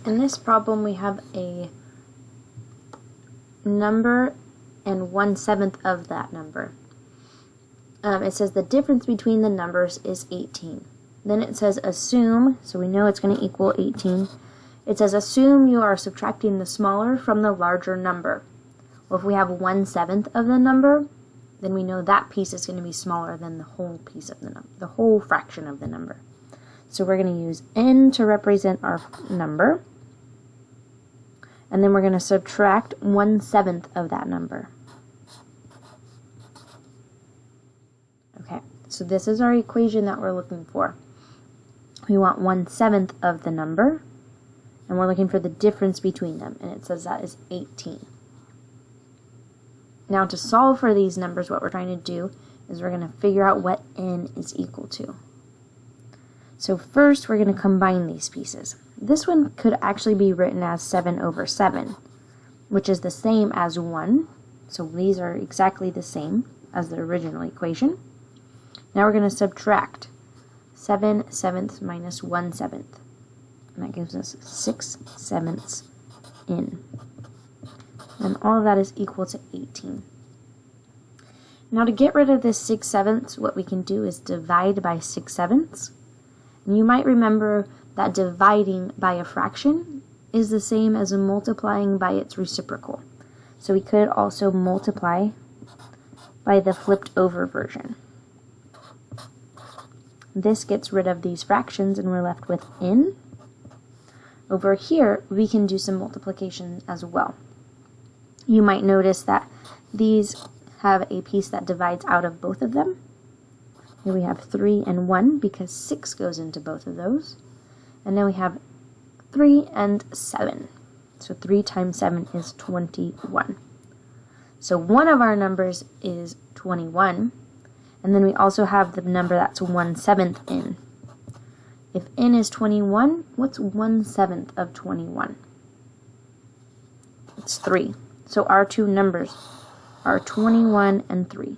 In this problem, we have a number and 1/7 of that number. It says the difference between the numbers is 18. Then it says assume, so we know it's going to equal 18. It says assume you are subtracting the smaller from the larger number. Well, if we have 1/7 of the number, then we know that piece is going to be smaller than the whole piece of the number, the whole fraction of the number. So we're going to use n to represent our number, and then we're going to subtract 1/7 of that number. Okay, so this is our equation that we're looking for. We want 1/7 of the number, and we're looking for the difference between them, and it says that is 18. Now to solve for these numbers, what we're trying to do is we're going to figure out what n is equal to. So first we're going to combine these pieces. This one could actually be written as 7/7, which is the same as 1. So these are exactly the same as the original equation. Now we're going to subtract 7/7 minus 1/7. And that gives us 6/7 n. And all of that is equal to 18. Now to get rid of this 6/7, what we can do is divide by 6/7. And you might remember that dividing by a fraction is the same as multiplying by its reciprocal. So we could also multiply by the flipped over version. This gets rid of these fractions and we're left with n. Over here, we can do some multiplication as well. You might notice that these have a piece that divides out of both of them. Here we have 3 and 1 because 6 goes into both of those. And then we have 3 and 7. So 3 times 7 is 21. So one of our numbers is 21. And then we also have the number that's 1/7 n. If n is 21, what's 1/7 of 21? It's 3. So our two numbers are 21 and 3.